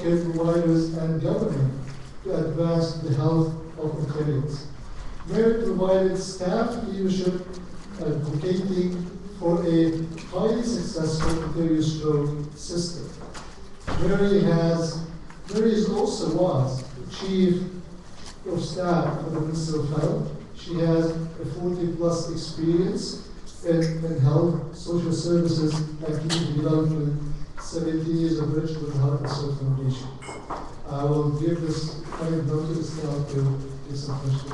care providers and government to advance the health of Ontarians. Mary provided staff leadership advocating for a highly successful Ontario stroke system. Mary also was Chief of Staff for the Minister of Health. She has a 40+ experience in health, social services, and community development, 17 years of research with the Heart and Soul Foundation. I will give this kind notice now to give some questions.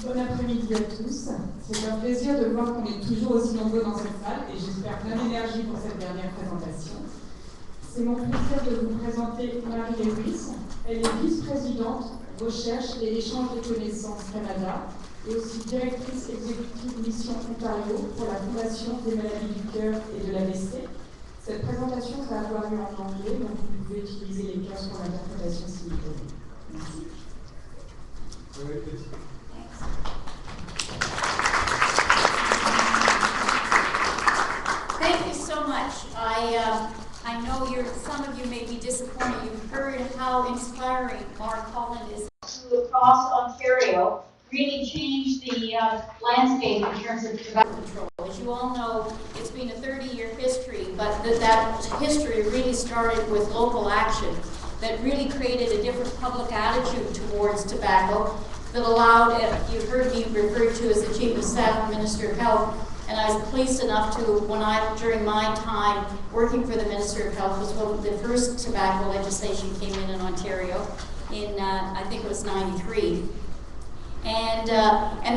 Bon après-midi à tous. C'est un plaisir de voir qu'on est toujours aussi nombreux dans cette salle et j'espère plein d'énergie pour cette dernière présentation. C'est mon plaisir de vous présenter Marie-Lévis. Elle est vice-présidente Recherche et échange de connaissances Canada et aussi directrice exécutive Mission Ontario pour la Fondation des maladies du cœur et de l'AVC. Cette présentation va avoir lieu en anglais, donc vous pouvez utiliser les casques pour l'interprétation simultanée. Merci. Thank you so much. I know some of you may be disappointed. You've heard how inspiring Mark Holland is. Across Ontario really changed the landscape in terms of tobacco control. As you all know, it's been a 30-year history, but that history really started with local action that really created a different public attitude towards tobacco that allowed, you heard me referred to as the Chief of Staff and Minister of Health, and I was pleased enough to, during my time working for the Minister of Health, was when the first tobacco legislation came in Ontario in, I think it was 93. And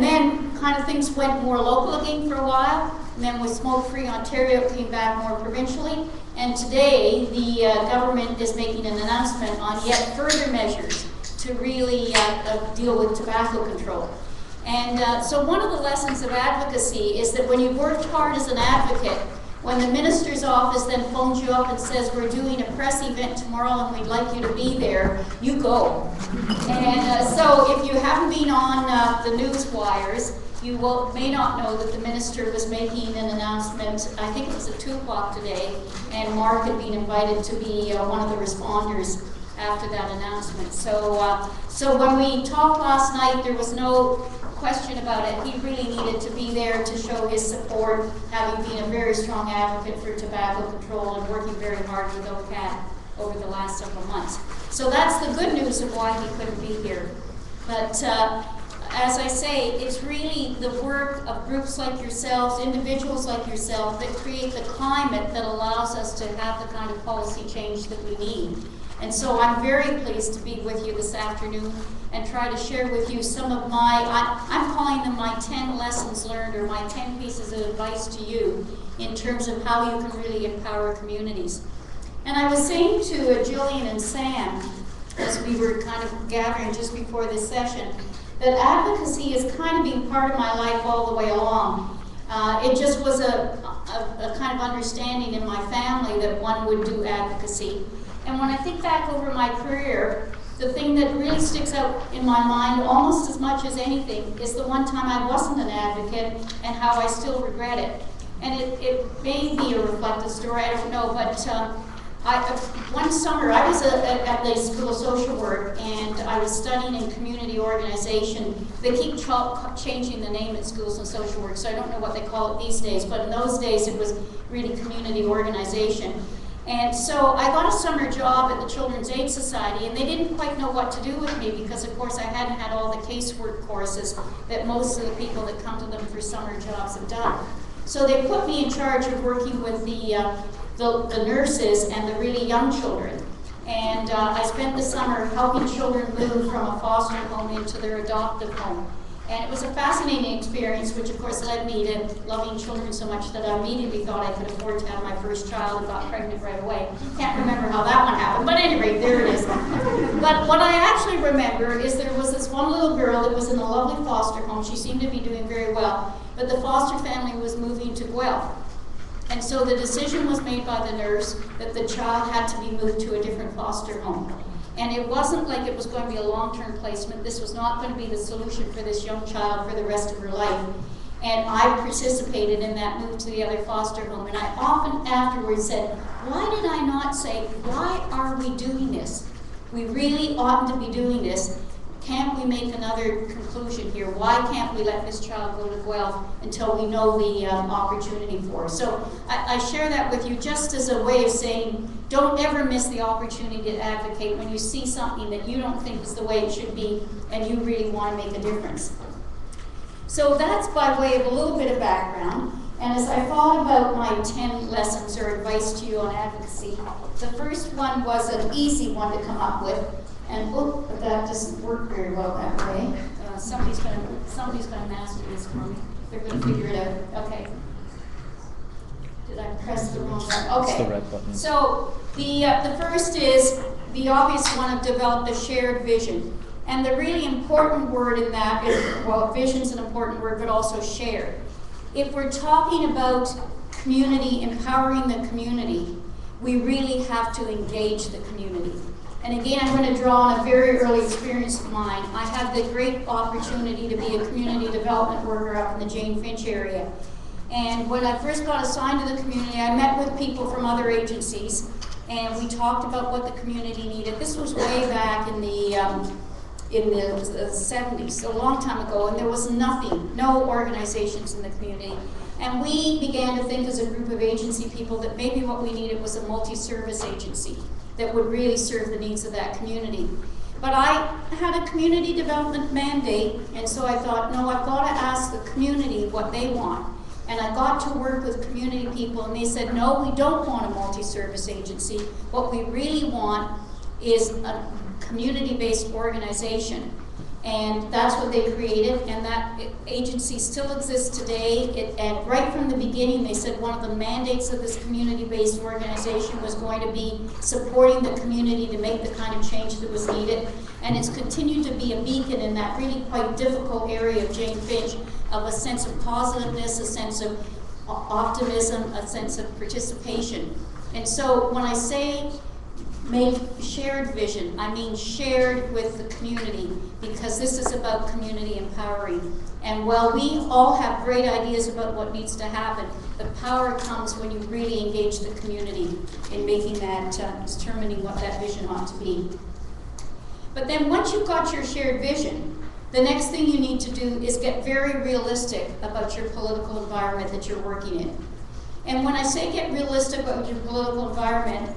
then kind of things went more local again for a while, and then with Smoke-Free Ontario it came back more provincially, and today the government is making an announcement on yet further measures to really deal with tobacco control. And so one of the lessons of advocacy is that when you've worked hard as an advocate, when the minister's office then phones you up and says, we're doing a press event tomorrow and we'd like you to be there, you go. And so if you haven't been on the news wires, you may not know that the minister was making an announcement, I think it was at 2 o'clock today, and Mark had been invited to be one of the responders after that announcement. So when we talked last night, there was no question about it. He really needed to be there to show his support, having been a very strong advocate for tobacco control and working very hard with OCAT over the last several months. So that's the good news of why he couldn't be here. But as I say, it's really the work of groups like yourselves, individuals like yourself, that create the climate that allows us to have the kind of policy change that we need. And so I'm very pleased to be with you this afternoon and try to share with you some of I'm calling them my 10 lessons learned, or my 10 pieces of advice to you in terms of how you can really empower communities. And I was saying to Jillian and Sam, as we were kind of gathering just before this session, that advocacy has kind of been part of my life all the way along. It just was a kind of understanding in my family that one would do advocacy. And when I think back over my career, the thing that really sticks out in my mind almost as much as anything is the one time I wasn't an advocate and how I still regret it. And it may be a reflective story, I don't know, but one summer I was at the School of Social Work and I was studying in community organization. They keep changing the name at schools and social work, so I don't know what they call it these days, but in those days it was really community organization. And so I got a summer job at the Children's Aid Society, and they didn't quite know what to do with me because, of course, I hadn't had all the casework courses that most of the people that come to them for summer jobs have done. So they put me in charge of working with the nurses and the really young children. And I spent the summer helping children move from a foster home into their adoptive home. And it was a fascinating experience, which of course led me to loving children so much that I immediately thought I could afford to have my first child and got pregnant right away. Can't remember how that one happened, but anyway, there it is. But what I actually remember is there was this one little girl that was in a lovely foster home. She seemed to be doing very well, but the foster family was moving to Guelph. And so the decision was made by the nurse that the child had to be moved to a different foster home. And it wasn't like it was going to be a long-term placement. This was not going to be the solution for this young child for the rest of her life. And I participated in that move to the other foster home. And I often afterwards said, why did I not say, why are we doing this? We really oughtn't to be doing this. Can't we make another conclusion here? Why can't we let this child go to Guelph until we know the opportunity for it? So I share that with you just as a way of saying, don't ever miss the opportunity to advocate when you see something that you don't think is the way it should be and you really want to make a difference. So that's by way of a little bit of background. And as I thought about my 10 lessons or advice to you on advocacy, the first one was an easy one to come up with. And but that doesn't work very well that way. Somebody's gonna master this for me. They're gonna figure it out. Okay. Did I press the wrong button? Okay. It's the red button. So the first is the obvious one of develop a shared vision. And the really important word in that is, well, vision's an important word, but also shared. If we're talking about community, empowering the community, we really have to engage the community. And again, I'm going to draw on a very early experience of mine. I had the great opportunity to be a community development worker up in the Jane Finch area. And when I first got assigned to the community, I met with people from other agencies, and we talked about what the community needed. This was way back in the 70s, a long time ago, and there was nothing, no organizations in the community. And we began to think as a group of agency people that maybe what we needed was a multi-service agency that would really serve the needs of that community. But I had a community development mandate, and so I thought, no, I've got to ask the community what they want. And I got to work with community people, and they said, no, we don't want a multi-service agency. What we really want is a community-based organization. And that's what they created, and that agency still exists today. And right from the beginning, they said one of the mandates of this community-based organization was going to be supporting the community to make the kind of change that was needed. And it's continued to be a beacon in that really quite difficult area of Jane Finch, of a sense of positiveness, a sense of optimism, a sense of participation. And so when I say make shared vision, I mean shared with the community, because this is about community empowering. And while we all have great ideas about what needs to happen, the power comes when you really engage the community in making that, determining what that vision ought to be. But then once you've got your shared vision, the next thing you need to do is get very realistic about your political environment that you're working in. And when I say get realistic about your political environment,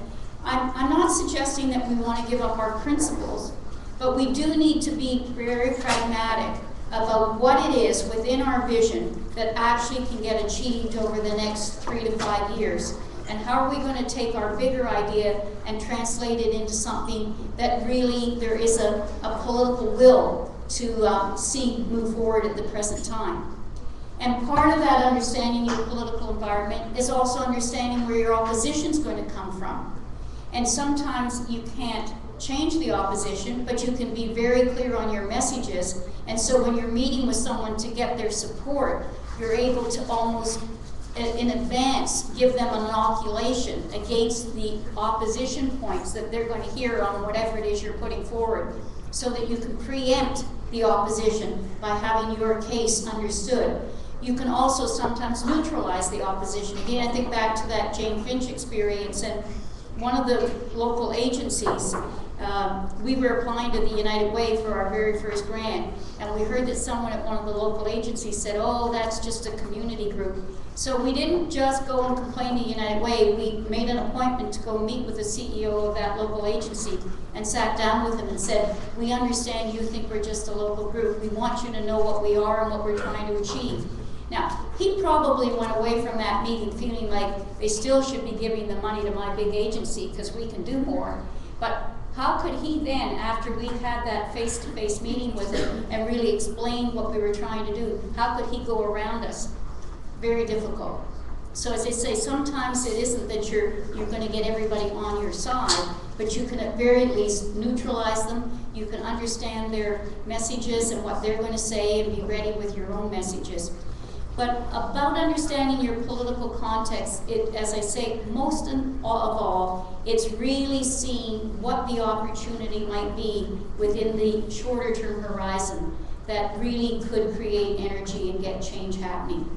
I'm not suggesting that we want to give up our principles, but we do need to be very pragmatic about what it is within our vision that actually can get achieved over the next 3 to 5 years. And how are we going to take our bigger idea and translate it into something that really there is a political will to see move forward at the present time. And part of that understanding your political environment is also understanding where your opposition is going to come from. And sometimes you can't change the opposition, but you can be very clear on your messages. And so when you're meeting with someone to get their support, you're able to almost in advance give them an inoculation against the opposition points that they're going to hear on whatever it is you're putting forward, so that you can preempt the opposition by having your case understood. You can also sometimes neutralize the opposition. Again, I think back to that Jane Finch experience, and one of the local agencies, we were applying to the United Way for our very first grant, and we heard that someone at one of the local agencies said, oh, that's just a community group. So we didn't just go and complain to United Way, we made an appointment to go meet with the CEO of that local agency and sat down with him and said, we understand you think we're just a local group, we want you to know what we are and what we're trying to achieve. Now, he probably went away from that meeting feeling like they still should be giving the money to my big agency because we can do more. But how could he then, after we had that face-to-face meeting with him and really explain what we were trying to do, how could he go around us? Very difficult. So as I say, sometimes it isn't that you're going to get everybody on your side, but you can at very least neutralize them. You can understand their messages and what they're going to say and be ready with your own messages. But about understanding your political context, as I say, most of all, it's really seeing what the opportunity might be within the shorter term horizon that really could create energy and get change happening.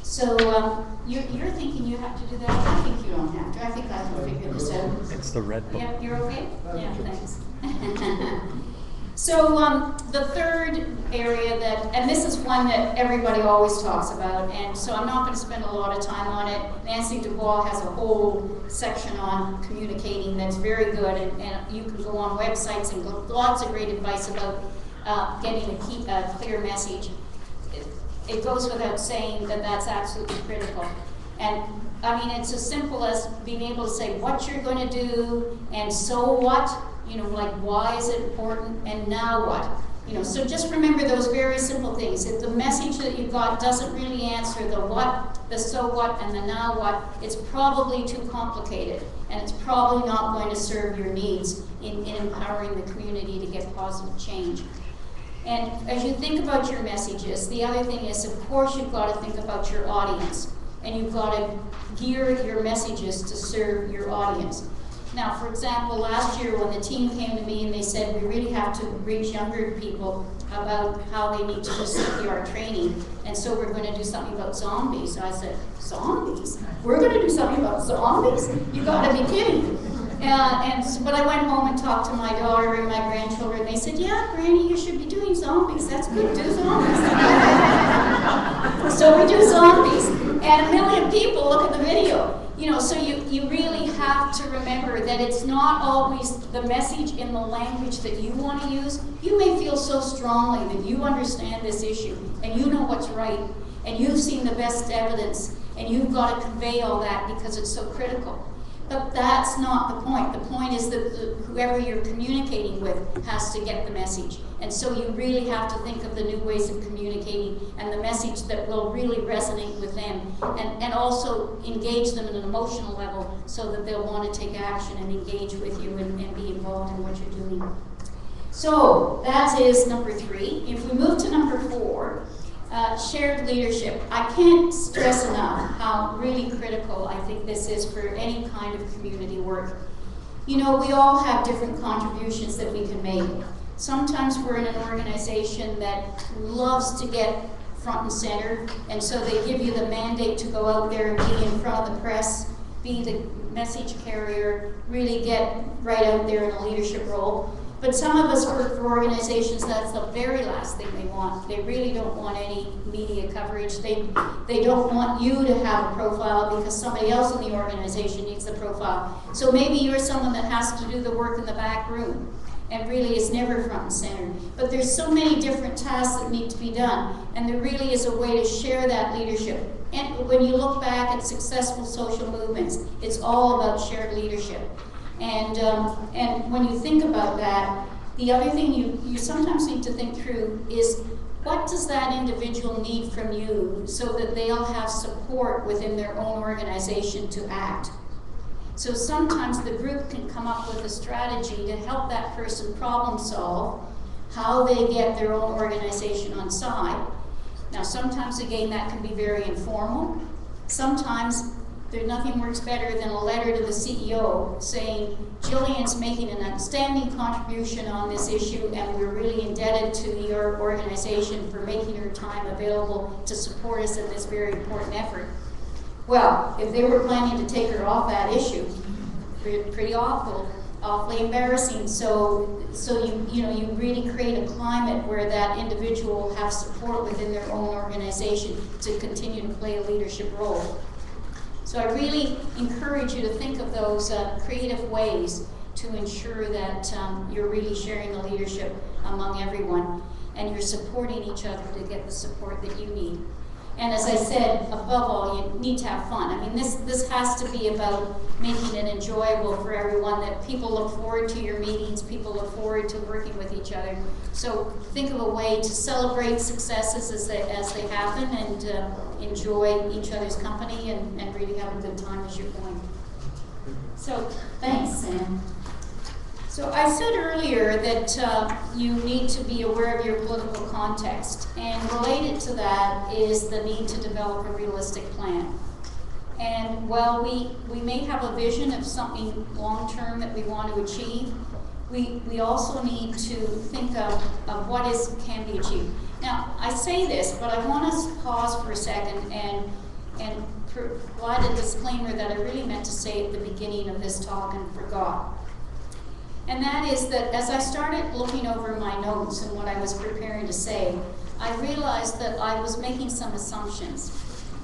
So you're thinking you have to do that? I think you don't have to. I think I can figure this out. It's the red book. Yeah, you're okay? Yeah, thanks. So the third area that, and this is one that everybody always talks about, and so I'm not going to spend a lot of time on it. Nancy Dubois has a whole section on communicating that's very good, and you can go on websites and go, lots of great advice about getting a clear message. It goes without saying that that's absolutely critical. And I mean, it's as simple as being able to say what you're going to do, and so what, you know, like why is it important, and now what? You know, so just remember those very simple things. If the message that you've got doesn't really answer the what, the so what, and the now what, it's probably too complicated, and it's probably not going to serve your needs in empowering the community to get positive change. And as you think about your messages, the other thing is, of course, you've got to think about your audience, and you've got to gear your messages to serve your audience. Now, for example, last year when the team came to me and they said we really have to reach younger people about how they need to do CPR training, and so we're going to do something about zombies. I said, zombies? We're going to do something about zombies? You got to be kidding. But I went home and talked to my daughter and my grandchildren. They said, yeah, Granny, you should be doing zombies. That's good, do zombies. So we do zombies. And 1 million people look at the video. You know, so you really have to remember that it's not always the message in the language that you want to use. You may feel so strongly that you understand this issue and you know what's right and you've seen the best evidence and you've got to convey all that because it's so critical. But that's not the point. The point is that whoever you're communicating with has to get the message. And so you really have to think of the new ways of communicating and the message that will really resonate with them, and also engage them at an emotional level so that they'll want to take action and engage with you and be involved in what you're doing. So that is number 3. If we move to number 4, shared leadership. I can't stress enough how really critical I think this is for any kind of community work. You know, we all have different contributions that we can make. Sometimes we're in an organization that loves to get front and center, and so they give you the mandate to go out there and be in front of the press, be the message carrier, really get right out there in a leadership role. But some of us work for organizations that's the very last thing they want. They really don't want any media coverage. They don't want you to have a profile because somebody else in the organization needs the profile. So maybe you're someone that has to do the work in the back room and really is never front and center. But there's so many different tasks that need to be done, and there really is a way to share that leadership. And when you look back at successful social movements, it's all about shared leadership. And when you think about that, the other thing you sometimes need to think through is, what does that individual need from you so that they'll have support within their own organization to act? So sometimes the group can come up with a strategy to help that person problem solve how they get their own organization on side. Now sometimes, again, that can be very informal. Sometimes nothing works better than a letter to the CEO saying, Jillian's making an outstanding contribution on this issue, and we're really indebted to your organization for making her time available to support us in this very important effort. Well, if they were planning to take her off that issue, pretty awfully embarrassing. So you really create a climate where that individual will have support within their own organization to continue to play a leadership role. So I really encourage you to think of those creative ways to ensure that you're really sharing the leadership among everyone and you're supporting each other to get the support that you need. And as I said, above all, you need to have fun. I mean, this has to be about making it enjoyable for everyone, that people look forward to your meetings, people look forward to working with each other. So think of a way to celebrate successes as they happen, and enjoy each other's company and really have a good time as you're going. So thanks, Sam. So I said earlier that you need to be aware of your political context, and related to that is the need to develop a realistic plan. And while we may have a vision of something long-term that we want to achieve, we also need to think of what can be achieved. Now, I say this, but I want us to pause for a second and and provide a disclaimer that I really meant to say at the beginning of this talk and forgot. And that is that as I started looking over my notes and what I was preparing to say, I realized that I was making some assumptions.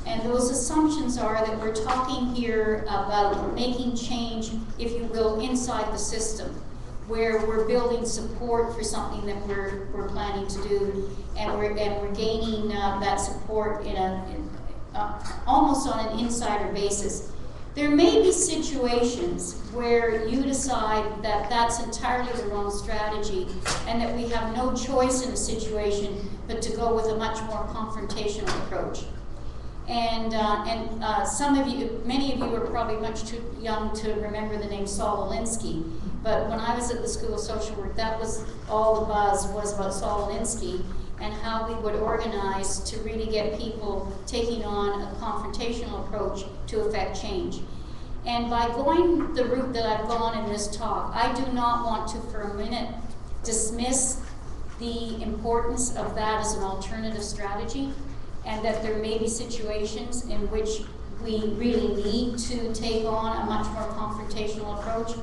And those assumptions are that we're talking here about making change, if you will, inside the system, where we're building support for something that we're planning to do, and we're gaining that support almost on an insider basis. There may be situations where you decide that that's entirely the wrong strategy and that we have no choice in a situation but to go with a much more confrontational approach. And some of you, many of you are probably much too young to remember the name Saul Alinsky, but when I was at the School of Social Work, that was all the buzz was about Saul Alinsky and how we would organize to really get people taking on a confrontational approach to affect change. And by going the route that I've gone in this talk, I do not want to for a minute dismiss the importance of that as an alternative strategy, and that there may be situations in which we really need to take on a much more confrontational approach.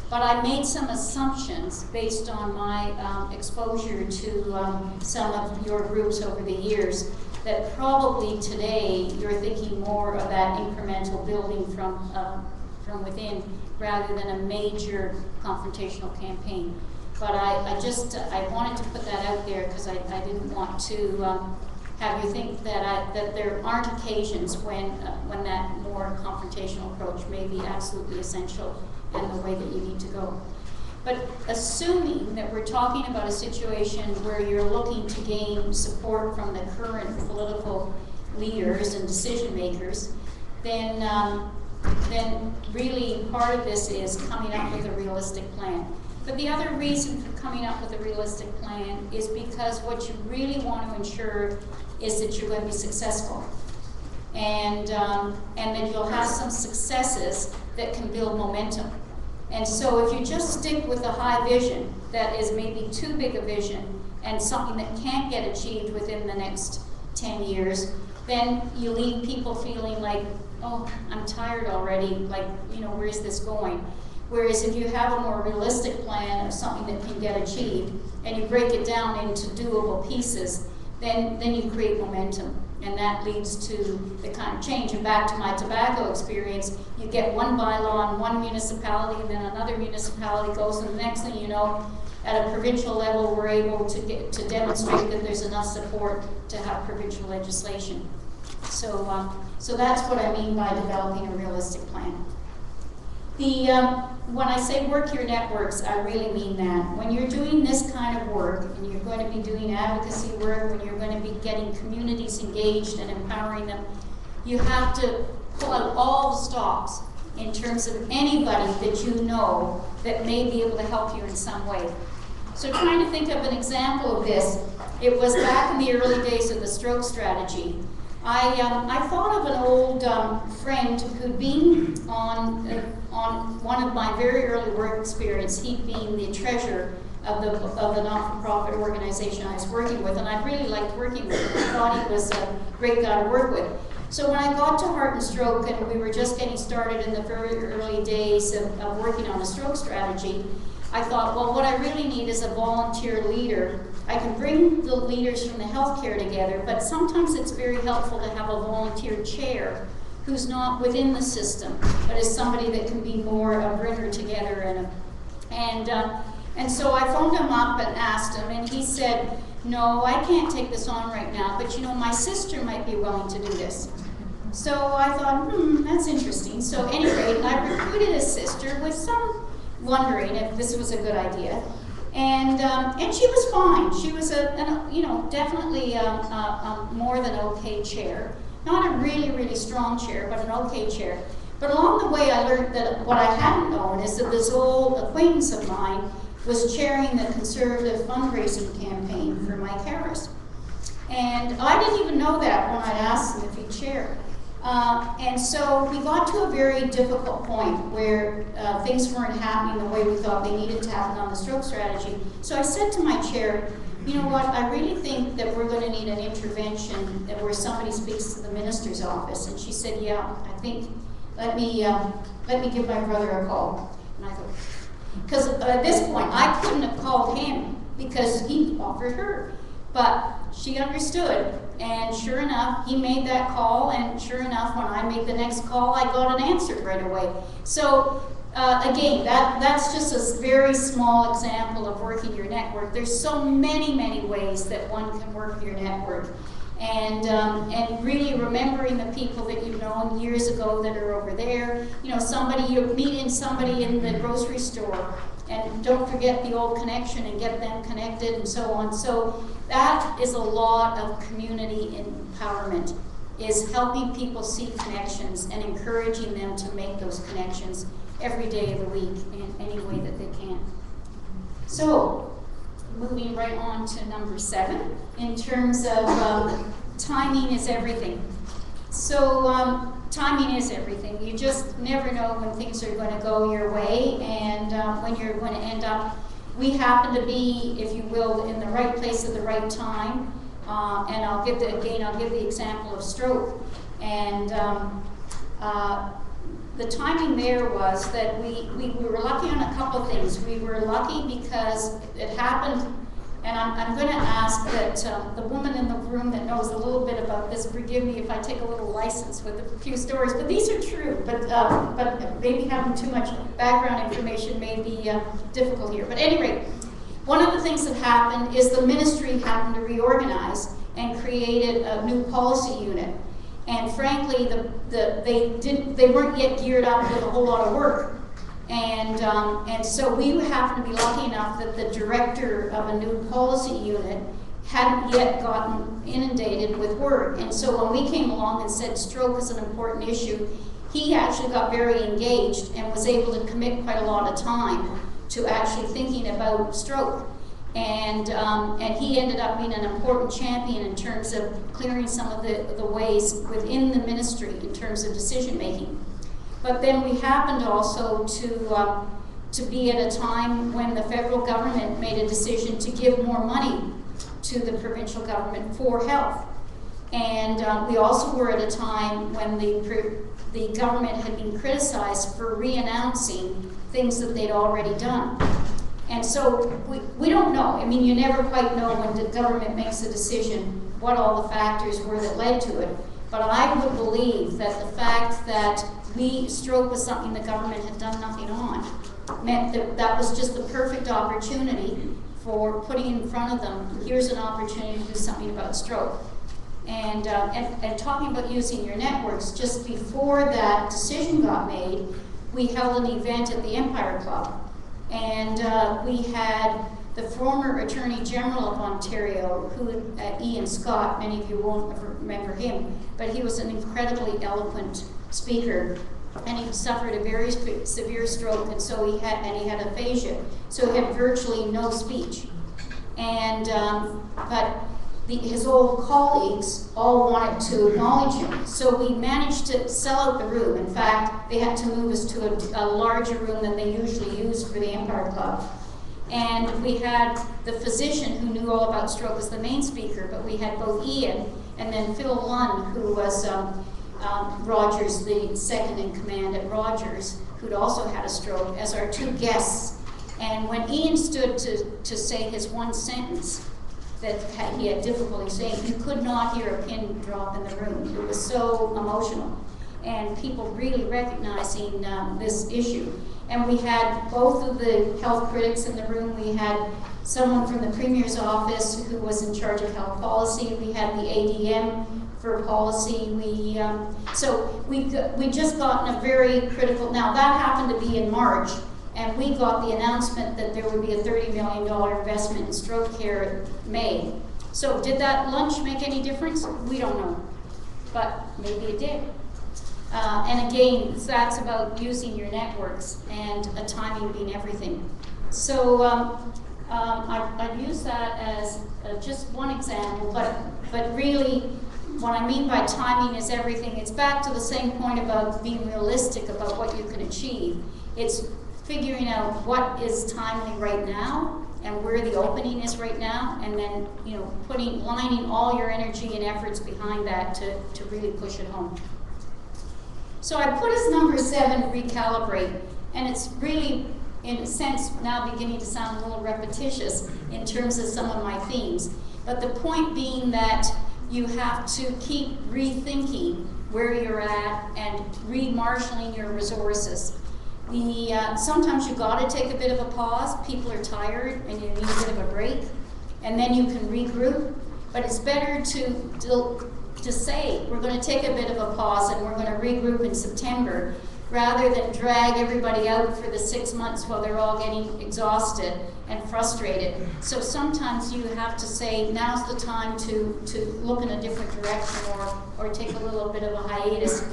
But I made some assumptions based on my exposure to some of your groups over the years that probably today you're thinking more of that incremental building from within rather than a major confrontational campaign. But I wanted to put that out there because I didn't want to have you think that there aren't occasions when that more confrontational approach may be absolutely essential and the way that you need to go. But assuming that we're talking about a situation where you're looking to gain support from the current political leaders and decision makers, then really part of this is coming up with a realistic plan. But the other reason for coming up with a realistic plan is because what you really want to ensure is that you're going to be successful. And that you'll have some successes that can build momentum. And so if you just stick with a high vision that is maybe too big a vision and something that can't get achieved within the next 10 years, then you leave people feeling like, oh, I'm tired already, like, where's this going? Whereas if you have a more realistic plan of something that can get achieved and you break it down into doable pieces, then you create momentum. And that leads to the kind of change. And back to my tobacco experience, you get one bylaw in one municipality, and then another municipality goes, and the next thing you know, at a provincial level, we're able to demonstrate that there's enough support to have provincial legislation. So that's what I mean by developing a realistic plan. When I say work your networks, I really mean that. When you're doing this kind of work, and you're going to be doing advocacy work, when you're going to be getting communities engaged and empowering them, you have to pull out all the stops in terms of anybody that you know that may be able to help you in some way. So trying to think of an example of this, it was back in the early days of the stroke strategy. I thought of an old friend who'd been on one of my very early work experience, he being the treasurer of the not-for-profit organization I was working with, and I really liked working with him. I thought he was a great guy to work with. So when I got to Heart and Stroke, and we were just getting started in the very early days of working on a stroke strategy, I thought, well, what I really need is a volunteer leader. I can bring the leaders from the healthcare together, but sometimes it's very helpful to have a volunteer chair who's not within the system, but is somebody that can be more a bringer together. And so I phoned him up and asked him, and he said, no, I can't take this on right now, but my sister might be willing to do this. So I thought, that's interesting. So anyway, I recruited his sister with some wondering if this was a good idea. And she was fine. She was definitely a more than okay chair. Not a really, really strong chair, but an okay chair. But along the way, I learned that what I hadn't known is that this old acquaintance of mine was chairing the Conservative fundraising campaign for my carers. And I didn't even know that when I'd asked him if he'd chair. And so we got to a very difficult point where things weren't happening the way we thought they needed to happen on the stroke strategy. So I said to my chair, You know what, I really think that we're going to need an intervention where somebody speaks to the minister's office. And she said, yeah, I think, let me give my brother a call. And I thought, because at this point, I couldn't have called him because he offered her. But she understood, and sure enough, he made that call, and sure enough, when I made the next call, I got an answer right away. So, again, that's just a very small example of working your network. There's so many ways that one can work your network. And really remembering the people that you've known years ago that are over there. You know, you're meeting somebody in the grocery store, and don't forget the old connection and get them connected and so on. So that is a lot of community empowerment, is helping people see connections and encouraging them to make those connections every day of the week in any way that they can. So, moving right on to number 7, in terms of timing is everything. So, timing is everything. You just never know when things are going to go your way and when you're going to end up. We happen to be, if you will, in the right place at the right time. And I'll give the example of stroke. And the timing there was that we were lucky on a couple of things. We were lucky because it happened, and I'm going to ask that the woman in the room that knows a little bit about this, forgive me if I take a little license with a few stories, but these are true, but maybe having too much background information may be difficult here. But at any rate, one of the things that happened is the ministry happened to reorganize and created a new policy unit. And frankly, they weren't yet geared up with a whole lot of work. And so we happened to be lucky enough that the director of a new policy unit hadn't yet gotten inundated with work. And so when we came along and said stroke is an important issue, he actually got very engaged and was able to commit quite a lot of time to actually thinking about stroke. And he ended up being an important champion in terms of clearing some of the ways within the ministry in terms of decision making. But then we happened also to be at a time when the federal government made a decision to give more money to the provincial government for health. And we also were at a time when the government had been criticized for re-announcing things that they'd already done. And so we don't know. I mean, you never quite know when the government makes a decision what all the factors were that led to it. But I would believe that the fact that stroke was something the government had done nothing on meant that was just the perfect opportunity for putting in front of them, here's an opportunity to do something about stroke. And talking about using your networks, just before that decision got made, we held an event at the Empire Club. And we had the former Attorney General of Ontario, Ian Scott, many of you won't remember him, but he was an incredibly eloquent speaker, and he suffered a very severe stroke, and so he had aphasia, so he had virtually no speech. And but his old colleagues all wanted to acknowledge him, so we managed to sell out the room. In fact, they had to move us to a larger room than they usually use for the Empire Club. And we had the physician who knew all about stroke as the main speaker, but we had both Ian and then Phil Lunn, who was Rogers, the second in command at Rogers, who'd also had a stroke, as our two guests. And when Ian stood to say his one sentence that he had difficulty saying, you could not hear a pin drop in the room. It was so emotional. And people really recognizing this issue. And we had both of the health critics in the room. We had someone from the Premier's office who was in charge of health policy. We had the ADM for policy. So we just gotten a very critical, now that happened to be in March, and we got the announcement that there would be a $30 million investment in stroke care in May. So did that lunch make any difference? We don't know, but maybe it did. And again, that's about using your networks and timing being everything. So I'd use that as just one example, but really what I mean by timing is everything. It's back to the same point about being realistic about what you can achieve. It's figuring out what is timely right now and where the opening is right now, and then, you know, lining all your energy and efforts behind that to really push it home. So I put as number 7, recalibrate, and it's really, in a sense, now beginning to sound a little repetitious in terms of some of my themes. But the point being that you have to keep rethinking where you're at and remarshaling your resources. Sometimes you've got to take a bit of a pause. People are tired and you need a bit of a break, and then you can regroup. But it's better to say, we're going to take a bit of a pause and we're going to regroup in September, rather than drag everybody out for the 6 months while they're all getting exhausted and frustrated. So sometimes you have to say, now's the time to look in a different direction or take a little bit of a hiatus.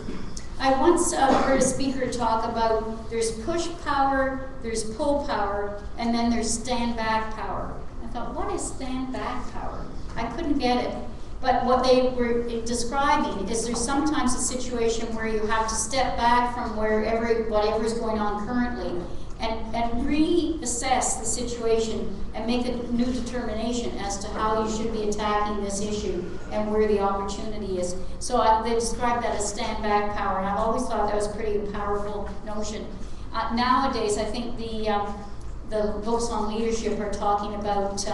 I once heard a speaker talk about there's push power, there's pull power, and then there's stand back power. I thought, what is stand back power? I couldn't get it. But what they were describing is there's sometimes a situation where you have to step back from whatever's going on currently and reassess the situation and make a new determination as to how you should be attacking this issue and where the opportunity is. So they described that as stand back power, and I've always thought that was a pretty powerful notion. Nowadays, I think the books on leadership are talking about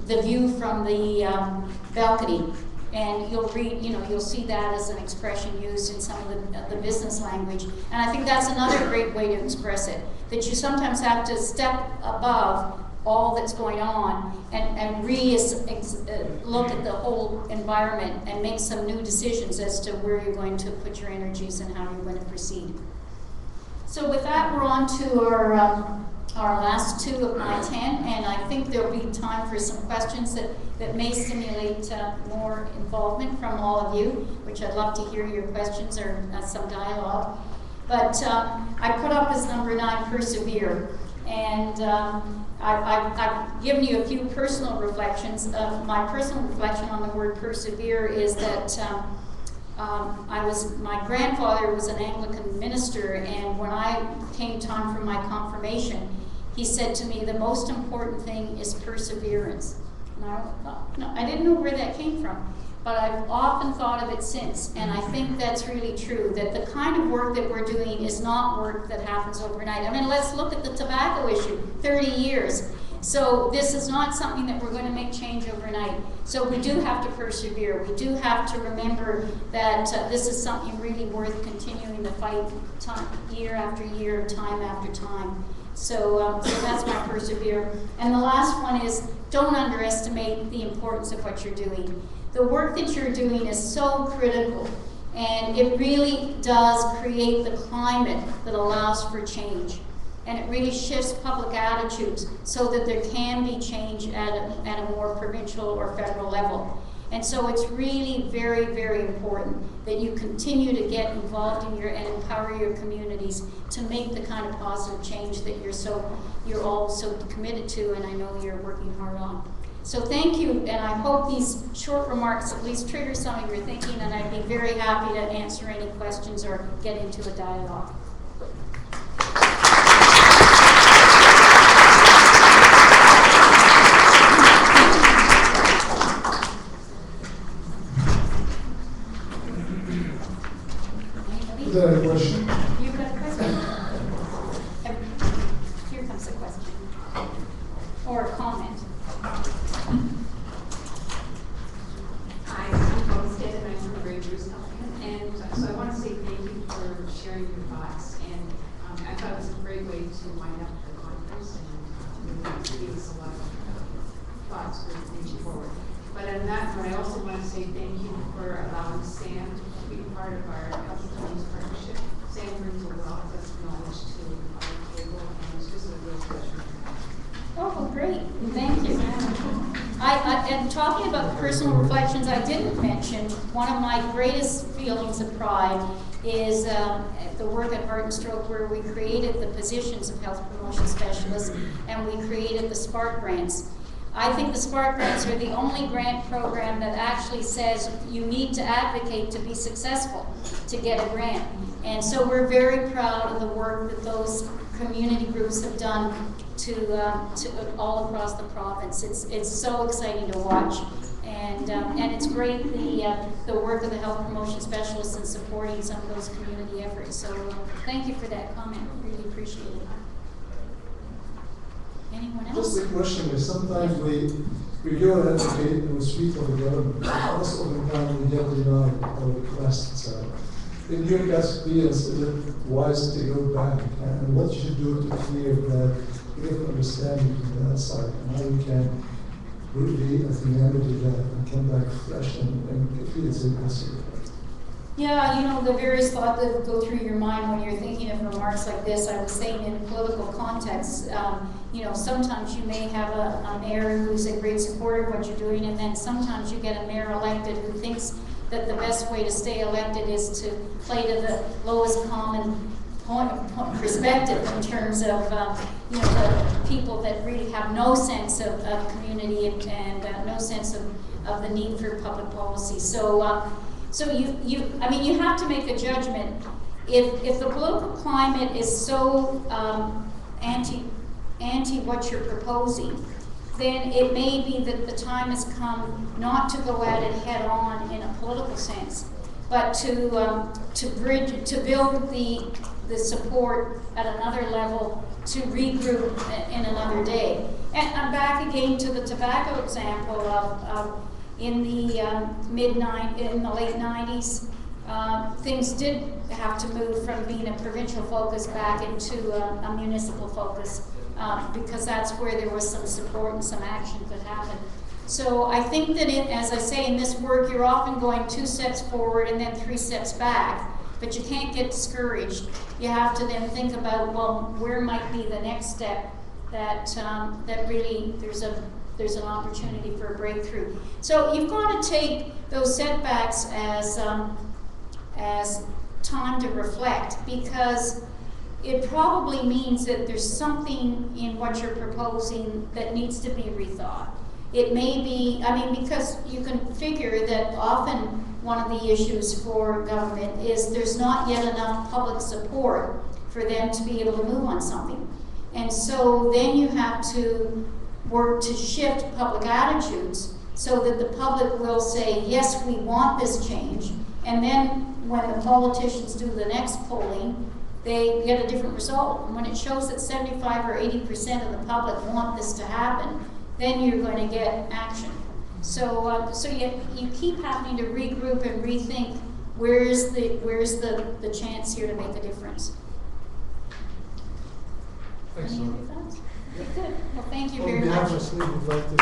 the view from the balcony, and you'll see that as an expression used in some of the business language. And I think that's another great way to express it, that you sometimes have to step above all that's going on and look at the whole environment and make some new decisions as to where you're going to put your energies and how you're going to proceed. So with that, we're on to our last 2 of my 10, and I think there'll be time for some questions that may stimulate more involvement from all of you, which I'd love to hear your questions or some dialogue. But I put up as number 9, persevere, and I've given you a few personal reflections. My personal reflection on the word persevere is that my grandfather was an Anglican minister, and when I came time for my confirmation, he said to me, the most important thing is perseverance. And I thought, no, I didn't know where that came from, but I've often thought of it since, and I think that's really true, that the kind of work that we're doing is not work that happens overnight. I mean, let's look at the tobacco issue, 30 years. So this is not something that we're going to make change overnight. So we do have to persevere. We do have to remember that this is something really worth continuing to fight year after year, time after time. So that's my persevere. And the last one is, don't underestimate the importance of what you're doing. The work that you're doing is so critical, and it really does create the climate that allows for change. And it really shifts public attitudes so that there can be change at a more provincial or federal level. And so it's really very, very important that you continue to get involved in and empower your communities to make the kind of positive change that you're all so committed to, and I know you're working hard on. So thank you, and I hope these short remarks at least trigger some of your thinking, and I'd be very happy to answer any questions or get into a dialogue. Is there a question? You've got a question? Here comes a question. Or a comment. Hi, I'm Homestead, and I'm from Great Bruce Company. And so I want to say thank you for sharing your thoughts. And I thought it was a great way to wind up the conference and really give us a lot of thoughts for moving forward. But on that note, I also want to say thank you for allowing Sam to be part of our Health Counties Partnership. Sam brings a wealth of knowledge to our table, and it's just a real pleasure. Oh, great. Thank you. And talking about personal reflections, I didn't mention one of my greatest feelings of pride is the work at Heart and Stroke, where we created the positions of health promotion specialists and we created the Spark grants. I think the Spark grants are the only grant program that actually says you need to advocate to be successful to get a grant. And so we're very proud of the work that those community groups have done to all across the province. It's so exciting to watch, and it's great the work of the health promotion specialists in supporting some of those community efforts. So thank you for that comment. Really appreciate it. Anyone else? Just a question is, sometimes we go and advocate and we speak of the government, but most of the time we get denied our requests. In your experience, is it wise to go back, and what you should do to clear that, get an understanding from that side, and how we can really, at the end of that, and come back fresh and feel it's in this. Yeah, you know, the various thoughts that go through your mind when you're thinking of remarks like this. I was saying in political context, you know, sometimes you may have a mayor who's a great supporter of what you're doing, and then sometimes you get a mayor elected who thinks that the best way to stay elected is to play to the lowest common perspective in terms of, you know, the people that really have no sense of community and no sense of the need for public policy. So I mean, you have to make a judgment. If the political climate is so anti what you're proposing, then it may be that the time has come not to go at it head on in a political sense, but to build the support at another level, to regroup in another day. And I'm back again to the tobacco example of in the late 90s, things did have to move from being a provincial focus back into a municipal focus, because that's where there was some support and some action could happen. So I think that as I say, in this work, you're often going 2 steps forward and then 3 steps back, but you can't get discouraged. You have to then think about, well, where might be the next step that really there's an opportunity for a breakthrough. So you've got to take those setbacks as time to reflect, because it probably means that there's something in what you're proposing that needs to be rethought. It may be, I mean, because you can figure that often one of the issues for government is there's not yet enough public support for them to be able to move on something. And so then you have to work to shift public attitudes so that the public will say, yes, we want this change. And then when the politicians do the next polling, they get a different result. And when it shows that 75 or 80% of the public want this to happen, then you're going to get action. So you keep having to regroup and rethink where's the chance here to make a difference. Excellent. Any other thoughts? Good. Well, thank you very On behalf much. of us, we would like to